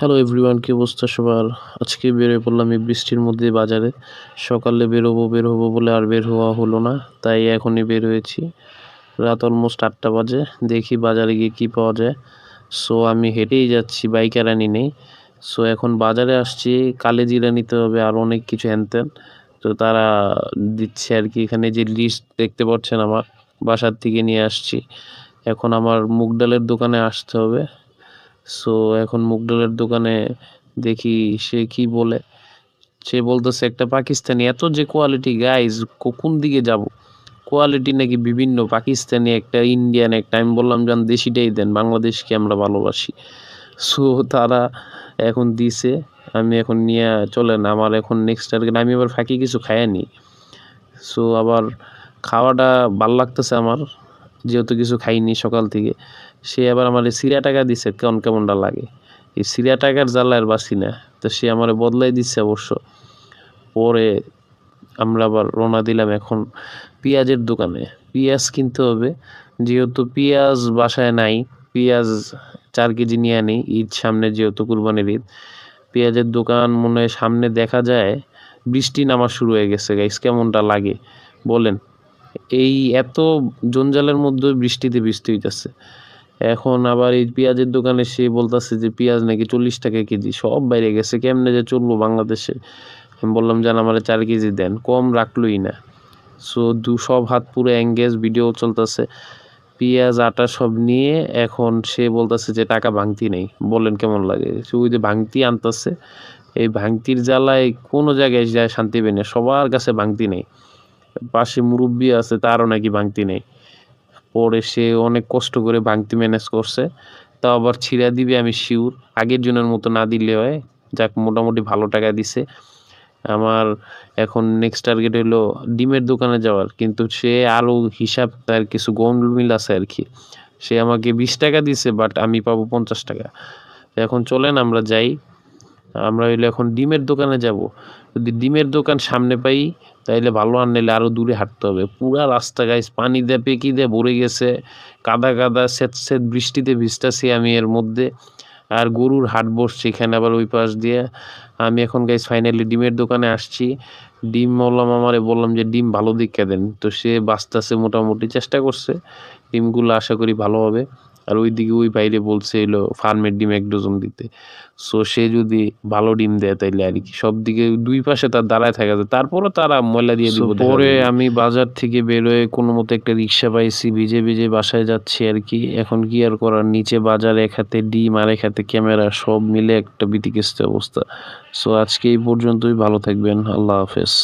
Hello everyone, কি অবস্থা সবার? আজকে বেরিয়ে পড়লাম এই বৃষ্টির মধ্যে বাজারে। সকালে বের হবো বলে আর বের হওয়া হলো না, তাই এখনই বের হয়েছি। রাত অলমোস্ট 8টা বাজে। দেখি বাজারে গিয়ে কি পাওয়া যায়। সো আমি হেঁটেই যাচ্ছি, বাইক আর আনি নেই। সো এখন বাজারে আসছি, কালেজিরা নিতে হবে আর অনেক কিছু হ্যান-ত্যান। তো তারা দিচ্ছে আর কি। এখানে যে লিস্ট দেখতে পাচ্ছেন আমার, বাসার থেকে নিয়ে আসছি। এখন আমার মুগ ডালের দোকানে আসতে হবে। সো এখন মুগ ডালের দোকানে দেখি সে কি বলে। সে বলতেছে একটা পাকিস্তানি, এত যে কোয়ালিটি গাইজ, কোন দিকে যাব? কোয়ালিটি নাকি বিভিন্ন, পাকিস্তানি একটা, ইন্ডিয়ান একটা। আমি বললাম যান দেশিটাই দেন, বাংলাদেশকে আমরা ভালোবাসি। সো তারা এখন দিছে, আমি এখন নিয়ে চলেন। আমার এখন নেক্সট টার্গেট, আমি আবার ফাঁকি কিছু খাইয়া নিই। সো আবার খাওয়াটা ভাল লাগতেছে আমার, যেহেতু কিছু খাইনি সকাল থেকে। সে আবার আমার সিরা টাকা দিছে, কেমনটা লাগে। এই সিরা টাকার জ্বালায় আর বাঁচি না। তো সে আমার বদলাই দিচ্ছে অবশ্য। পরে আমরা আবার রওনা দিলাম এখন পেঁয়াজের দোকানে। পেঁয়াজ কিনতে হবে, যেহেতু পেঁয়াজ বাসায় নাই। পেঁয়াজ 4 কেজি নিয়ে আনি, ঈদ সামনে, যেহেতু কুরবানির ঈদ। পেঁয়াজের দোকান মনে হয় সামনে দেখা যায়। বৃষ্টি নামা শুরু হয়ে গেছে গাইস, কেমনটা লাগে বলেন? এই এত জঞ্জালের মধ্যে বৃষ্টিতে ভিজতে হইতাছে। এখন আবার এই পেঁয়াজের দোকানে সে বলতাছে যে পেঁয়াজ নাকি 40 টাকা কেজি। সব বাইরে গেছে, কেমনে যে চলবো বাংলাদেশে? আমি বললাম যান আমারে 4 কেজি দেন, কম রাখলোই না। সো সব হাত পুরো এঙ্গেজ, ভিডিও চলতেছে। পেঁয়াজ আটা সব নিয়ে এখন সে বলতেছে যে টাকা ভাঙতি নেই। বলেন কেমন লাগে? সে ওই যে ভাঙতি আনতেছে, এই ভাঙতির জ্বালায় কোনো জায়গায় যায় শান্তি পাই না, সবার কাছে ভাঙতি নেই। পাশে মুরব্বি আছে, তারও নাকি ভাঙতি নেই। পরে সে অনেক কষ্ট করে ভাঙতি ম্যানেজ করছে। তাও আবার ছিঁড়া দিবে আমি শিওর, আগের জনের মতো না দিলে হয়। যাক, মোটামুটি ভালো টাকা দিছে। আমার এখন নেক্সট টার্গেট হলো ডিমের দোকানে যাওয়ার, কিন্তু সে আরও হিসাব, তার কিছু গোলমিল আছে আর কি। সে আমাকে 20 টাকা দিছে, বাট আমি পাবো 50 টাকা। এখন চলেন আমরা যাই। আমরা হইলে এখন ডিমের দোকানে যাব। যদি ডিমের দোকান সামনে পাই তাইলে ভালো, আর নাইলে আরো দূরে হাঁটতে হবে। পুরা রাস্তা গাইস পানি দিয়ে, পেকি দিয়ে ভরে গেছে। কাদা কাদা স্যাঁত বৃষ্টিতে ভিজতাছি আমি এর মধ্যে। আর গরুর হাট বসছে এখানে আবার ওই পাশ দিয়ে। আমি এখন গাইস ফাইনালি ডিমের দোকানে আসছি। ডিম ওয়ালা মামারে বললাম যে ডিম ভালো দেখে দেন, তো সে বাঁচতেছে, মোটামুটি চেষ্টা করছে। ডিমগুলো আশা করি ভালো হবে। আর ওইদিকে ওই বাইরে বলছে এলো ফার্মের ডিম 1 ডজন দিতে। সো সে যদি ভালো ডিম দেয় তাইলে আর কি, সব দিকে দুই পাশে তার দাঁড়ায় থাকা যায়, তারপরও তারা ময়লা দিয়ে দিব। পরে আমি বাজার থেকে বেরোয় কোনো মতো একটা রিক্সা পাইছি, ভিজে ভিজে বাসায় যাচ্ছি আর কি। এখন কি আর করার, নিচে বাজার, এক হাতে ডিম আর এক হাতে ক্যামেরা, সব মিলে একটা বিতিকিস্ত অবস্থা। সো আজকে এই পর্যন্তই, ভালো থাকবেন, আল্লাহ হাফেজ।